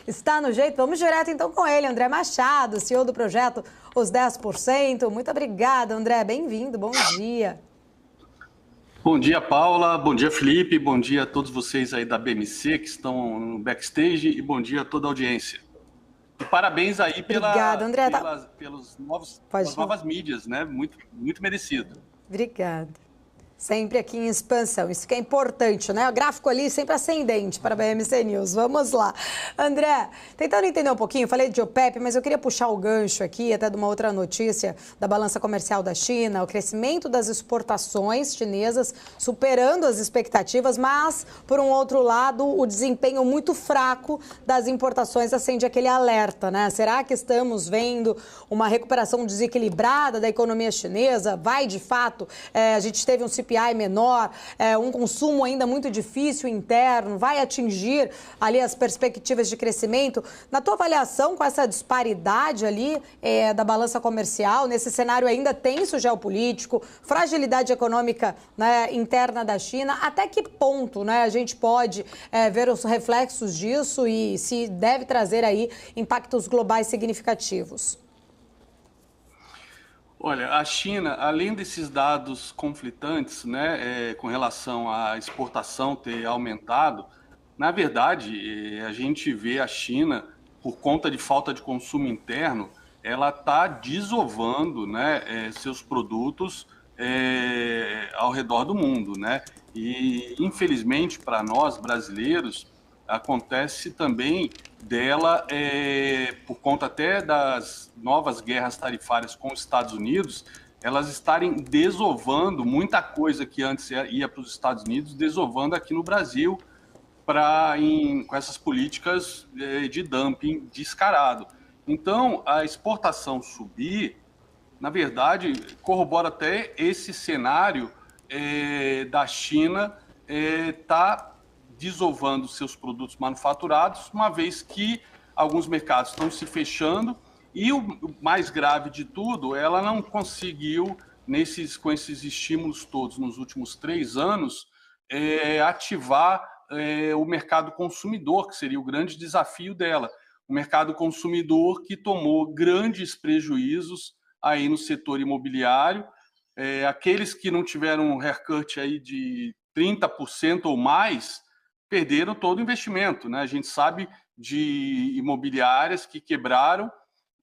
está no jeito. Vamos direto então com ele, André Machado, CEO do projeto Os 10%. Muito obrigada, André. Bem-vindo, bom dia. Bom dia, Paula. Bom dia, Felipe. Bom dia a todos vocês aí da BMC que estão no backstage e bom dia a toda a audiência. E parabéns aí Obrigada, André. pelas novas mídias, né? Muito merecido. Obrigada. Sempre aqui em expansão, isso que é importante, né? O gráfico ali sempre ascendente para a BMC News. Vamos lá. André, tentando entender um pouquinho, falei de OPEP, mas eu queria puxar o gancho aqui, até de uma outra notícia da balança comercial da China, o crescimento das exportações chinesas superando as expectativas, mas, por um outro lado, o desempenho muito fraco das importações acende aquele alerta, né? Será que estamos vendo uma recuperação desequilibrada da economia chinesa? Vai, de fato, a gente teve um CPI menor, um consumo ainda muito difícil interno, vai atingir ali as perspectivas de crescimento. Na tua avaliação, com essa disparidade ali da balança comercial, nesse cenário ainda tenso geopolítico, fragilidade econômica, né, interna da China, até que ponto, né, a gente pode ver os reflexos disso e se deve trazer aí impactos globais significativos? Olha, a China, além desses dados conflitantes, né, com relação à exportação ter aumentado, na verdade, a gente vê a China, por conta de falta de consumo interno, ela está desovando, né, seus produtos ao redor do mundo, né? E, infelizmente, para nós brasileiros, acontece também dela, por conta até das novas guerras tarifárias com os Estados Unidos, elas estarem desovando muita coisa que antes ia para os Estados Unidos, desovando aqui no Brasil com essas políticas de dumping descarado. Então, a exportação subir, na verdade, corrobora até esse cenário da China tá desovando seus produtos manufaturados, uma vez que alguns mercados estão se fechando e o mais grave de tudo, ela não conseguiu, com esses estímulos todos nos últimos 3 anos, ativar o mercado consumidor, que seria o grande desafio dela. O mercado consumidor que tomou grandes prejuízos aí no setor imobiliário, aqueles que não tiveram um haircut aí de 30% ou mais, perderam todo o investimento, né? A gente sabe de imobiliárias que quebraram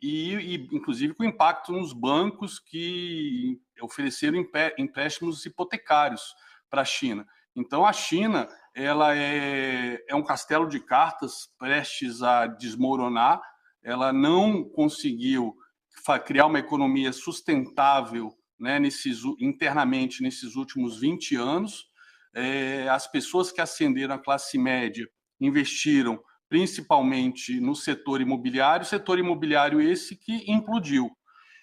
e inclusive com impacto nos bancos que ofereceram empréstimos hipotecários para a China. Então, a China ela é um castelo de cartas prestes a desmoronar, ela não conseguiu criar uma economia sustentável, né, internamente nesses últimos 20 anos. As pessoas que ascenderam à classe média investiram principalmente no setor imobiliário esse que implodiu.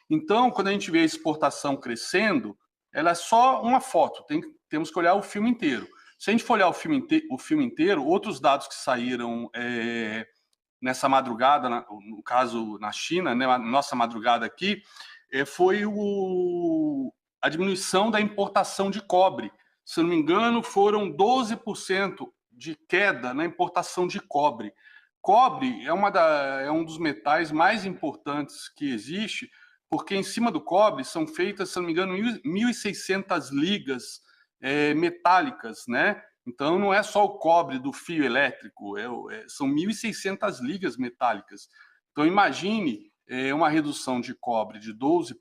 Então, quando a gente vê a exportação crescendo, ela é só uma foto, temos que olhar o filme inteiro. Se a gente for olhar o filme inteiro, outros dados que saíram nessa madrugada, no caso na China, né, a nossa madrugada aqui, foi a diminuição da importação de cobre. Se não me engano, foram 12% de queda na importação de cobre. Cobre é um dos metais mais importantes que existe, porque em cima do cobre são feitas, se não me engano, 1.600 ligas metálicas, né? Então, não é só o cobre do fio elétrico, são 1.600 ligas metálicas. Então, imagine uma redução de cobre de 12%,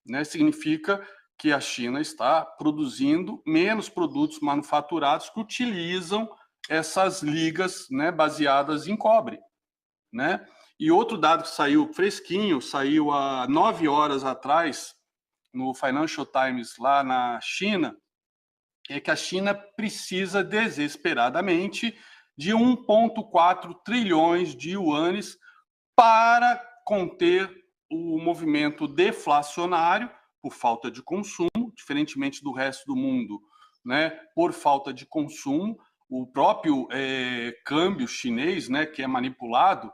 né, significa que a China está produzindo menos produtos manufaturados que utilizam essas ligas, né, baseadas em cobre, né? E outro dado que saiu fresquinho, saiu há 9 horas atrás, no Financial Times, lá na China, é que a China precisa desesperadamente de 1,4 trilhões de yuanes para conter o movimento deflacionário por falta de consumo, diferentemente do resto do mundo, né, por falta de consumo. O próprio câmbio chinês, né, que é manipulado,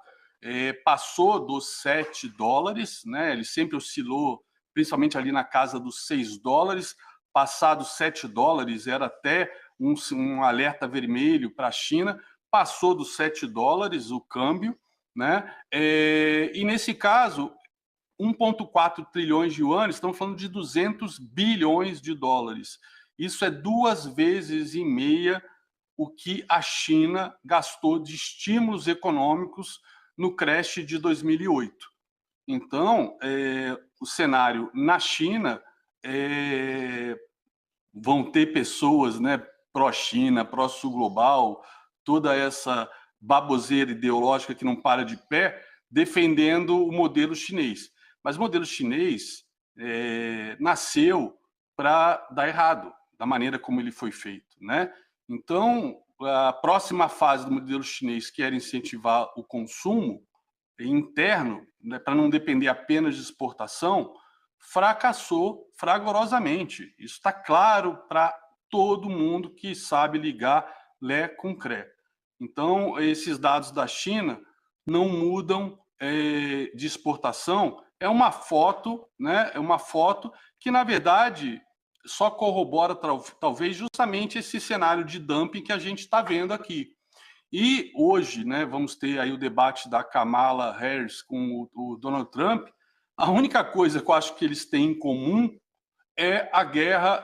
passou dos $7, né, ele sempre oscilou, principalmente ali na casa dos $6, passados $7 era até um alerta vermelho para a China, passou dos $7 o câmbio, né? E nesse caso, 1,4 trilhões de yuanes, estamos falando de 200 bilhões de dólares. Isso é 2,5 vezes o que a China gastou de estímulos econômicos no crash de 2008. Então, o cenário na China, vão ter pessoas, né, pró-China, pró-Sul Global, toda essa baboseira ideológica que não para de pé, defendendo o modelo chinês. Mas o modelo chinês nasceu para dar errado, da maneira como ele foi feito, né? Então, a próxima fase do modelo chinês, que era incentivar o consumo interno, né, para não depender apenas de exportação, fracassou fragorosamente. Isso está claro para todo mundo que sabe ligar Lé com Cré. Então, esses dados da China não mudam de exportação. É uma foto, né? É uma foto que, na verdade, só corrobora talvez justamente esse cenário de dumping que a gente está vendo aqui. E hoje, né, vamos ter aí o debate da Kamala Harris com o Donald Trump. A única coisa que eu acho que eles têm em comum é a guerra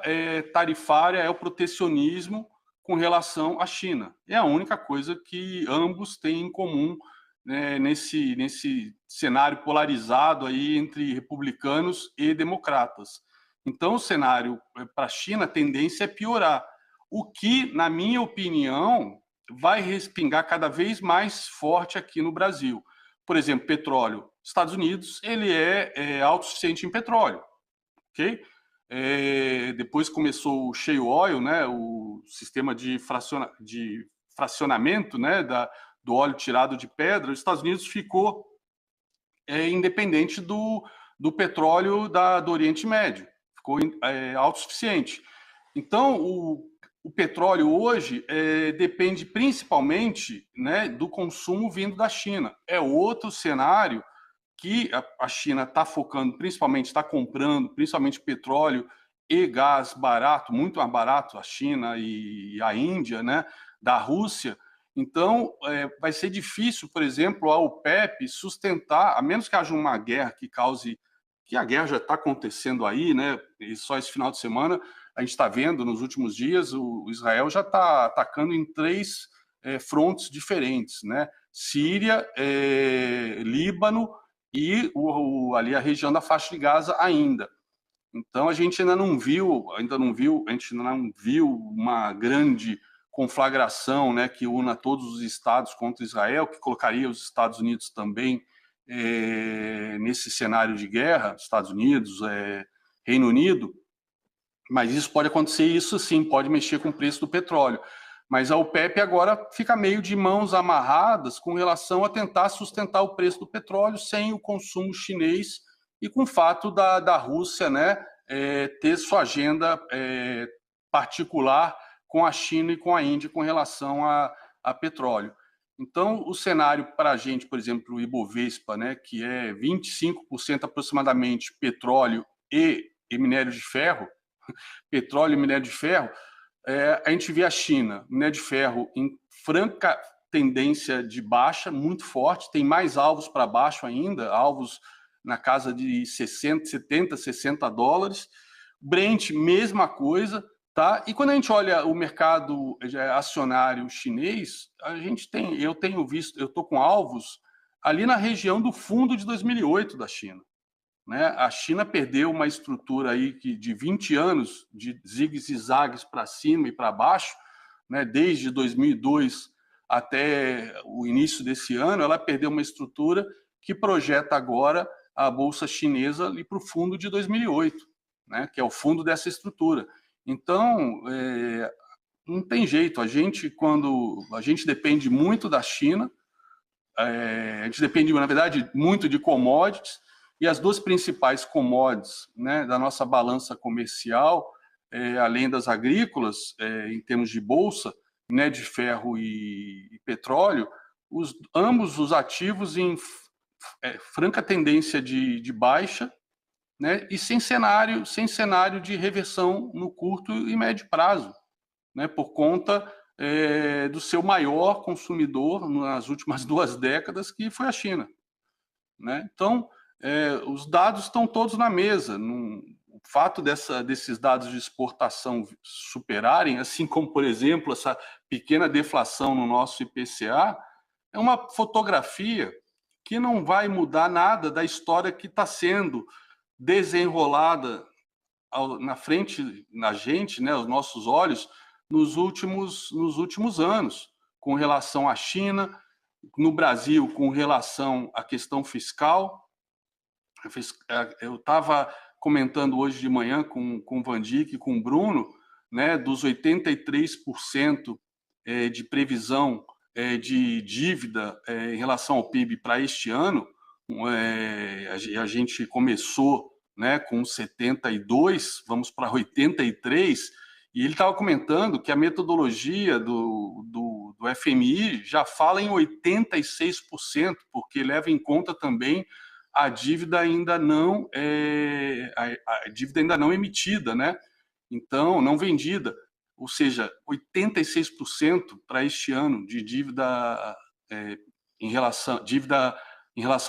tarifária, é o protecionismo com relação à China. É a única coisa que ambos têm em comum, né, nesse cenário polarizado aí entre republicanos e democratas. Então, o cenário para a China, a tendência é piorar. O que, na minha opinião, vai respingar cada vez mais forte aqui no Brasil. Por exemplo, petróleo. Estados Unidos, ele é autossuficiente em petróleo, ok? Depois começou o shale oil, né, o sistema de fracionamento, né, do óleo tirado de pedra. Os Estados Unidos ficou independente do petróleo do Oriente Médio, ficou autossuficiente. Então, o petróleo hoje depende principalmente, né, do consumo vindo da China. É outro cenário que a China está focando, principalmente, está comprando, principalmente petróleo e gás barato, muito mais barato, a China e a Índia, né, da Rússia. Então, vai ser difícil, por exemplo, a OPEP sustentar, a menos que haja uma guerra que cause, que a guerra já está acontecendo aí, né, e só esse final de semana, a gente está vendo nos últimos dias, o Israel já está atacando em 3 frontes diferentes, né? Síria, Líbano e ali a região da faixa de Gaza ainda. Então a gente ainda não viu uma grande conflagração, né, que una todos os estados contra Israel, que colocaria os Estados Unidos também nesse cenário de guerra, Estados Unidos, Reino Unido. Mas isso pode acontecer, isso sim, pode mexer com o preço do petróleo. Mas a OPEP agora fica meio de mãos amarradas com relação a tentar sustentar o preço do petróleo sem o consumo chinês e com o fato da Rússia, né, ter sua agenda particular com a China e com a Índia com relação a petróleo. Então, o cenário para a gente, por exemplo, o Ibovespa, né, que é 25% aproximadamente petróleo e minério de ferro, petróleo e minério de ferro, a gente vê a China, minério de ferro, em franca tendência de baixa, muito forte, tem mais alvos para baixo ainda, alvos na casa de 70, 60 dólares. Brent, mesma coisa, tá? E quando a gente olha o mercado acionário chinês, eu estou com alvos ali na região do fundo de 2008 da China. Né? A China perdeu uma estrutura aí de 20 anos de zigue e zagues para cima e para baixo, né? Desde 2002 até o início desse ano, ela perdeu uma estrutura que projeta agora a bolsa chinesa ali para o fundo de 2008, né? Que é o fundo dessa estrutura. Então, não tem jeito. Quando a gente depende muito da China, a gente depende, na verdade, muito de commodities. E as 2 principais commodities, né, da nossa balança comercial, além das agrícolas, em termos de bolsa, né, de ferro e petróleo, ambos os ativos em franca tendência de baixa, né, e sem cenário de reversão no curto e médio prazo, né, por conta do seu maior consumidor nas últimas 2 décadas, que foi a China, né? Então, os dados estão todos na mesa. O fato desses dados de exportação superarem, assim como, por exemplo, essa pequena deflação no nosso IPCA, é uma fotografia que não vai mudar nada da história que está sendo desenrolada na frente, na gente, né, aos nossos olhos, nos últimos anos, com relação à China, no Brasil, com relação à questão fiscal. Eu estava comentando hoje de manhã com o Vandic e com o Bruno, né, dos 83% de previsão de dívida em relação ao PIB para este ano. A gente começou, né, com 72, vamos para 83, e ele estava comentando que a metodologia do FMI já fala em 86%, porque leva em conta também a dívida ainda não emitida, né? Então, não vendida. Ou seja, 86% para este ano de dívida em relação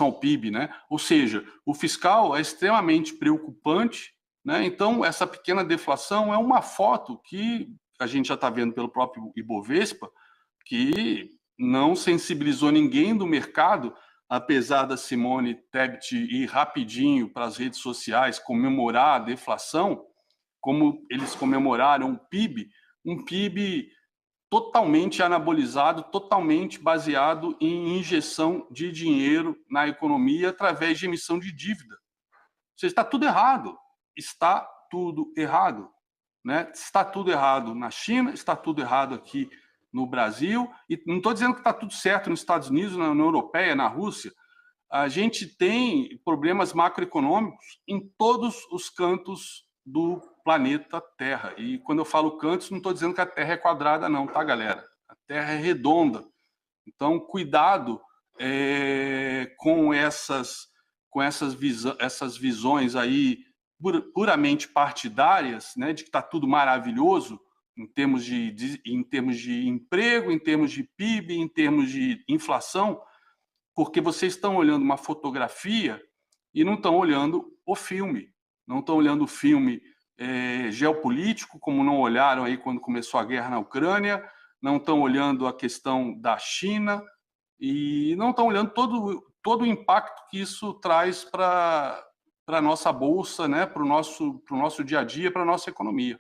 ao PIB, né? Ou seja, o fiscal é extremamente preocupante, né? Então, essa pequena deflação é uma foto que a gente já está vendo pelo próprio Ibovespa, que não sensibilizou ninguém do mercado, apesar da Simone Tebet ir rapidinho para as redes sociais comemorar a deflação, como eles comemoraram um PIB totalmente anabolizado, totalmente baseado em injeção de dinheiro na economia através de emissão de dívida. Ou seja, está tudo errado. Está tudo errado, né? Está tudo errado na China, está tudo errado aqui no Brasil, e não estou dizendo que está tudo certo nos Estados Unidos, na União Europeia, na Rússia. A gente tem problemas macroeconômicos em todos os cantos do planeta Terra. E quando eu falo cantos, não estou dizendo que a Terra é quadrada, não, tá, galera? A Terra é redonda. Então, cuidado com essas visões aí puramente partidárias, né, de que está tudo maravilhoso em termos de emprego, em termos de PIB, em termos de inflação, porque vocês estão olhando uma fotografia e não estão olhando o filme. Não estão olhando o filme geopolítico, como não olharam aí quando começou a guerra na Ucrânia, não estão olhando a questão da China e não estão olhando todo o impacto que isso traz para a nossa bolsa, né, para o nosso dia a dia, para a nossa economia.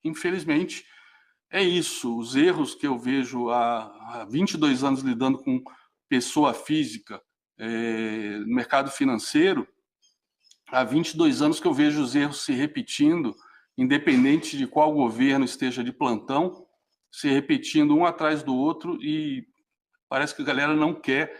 Infelizmente, é isso. Os erros que eu vejo há 22 anos lidando com pessoa física no mercado financeiro, há 22 anos que eu vejo os erros se repetindo, independente de qual governo esteja de plantão, se repetindo um atrás do outro, e parece que a galera não quer,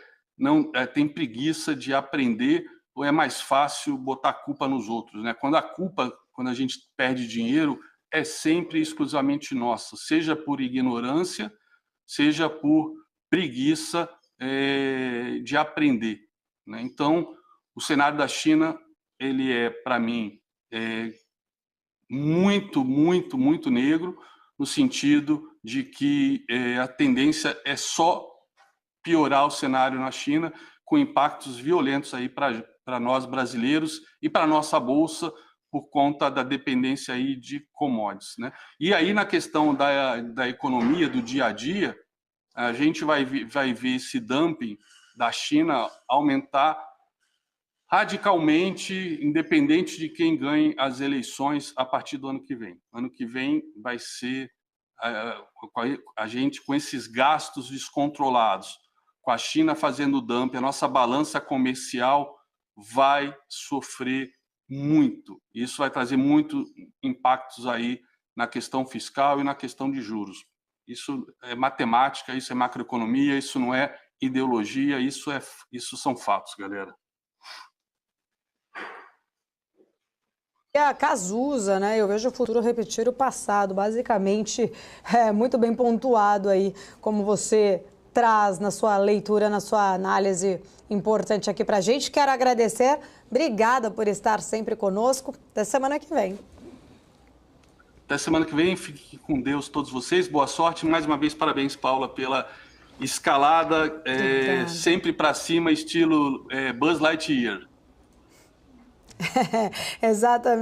tem preguiça de aprender, ou é mais fácil botar a culpa nos outros, né? Quando a gente perde dinheiro, é sempre exclusivamente nossa, seja por ignorância, seja por preguiça de aprender, né? Então, o cenário da China, ele para mim, muito, muito, muito negro, no sentido de que a tendência é só piorar o cenário na China, com impactos violentos aí para nós brasileiros e para a nossa bolsa, por conta da dependência aí de commodities, né? E aí, na questão da economia, do dia a dia, a gente vai ver esse dumping da China aumentar radicalmente, independente de quem ganhe as eleições a partir do ano que vem. Ano que vem vai ser a gente com esses gastos descontrolados, com a China fazendo dumping, a nossa balança comercial vai sofrer muito. Isso vai trazer muitos impactos aí na questão fiscal e na questão de juros. Isso é matemática, isso é macroeconomia, isso não é ideologia, isso são fatos, galera. A Casusa, né? Eu vejo o futuro repetir o passado, basicamente, muito bem pontuado aí, como você traz na sua leitura, na sua análise importante aqui pra gente. Quero agradecer, obrigada por estar sempre conosco, até semana que vem. Até semana que vem, fique com Deus todos vocês, boa sorte. Mais uma vez, parabéns, Paula, pela escalada, sempre para cima, estilo Buzz Lightyear. Exatamente.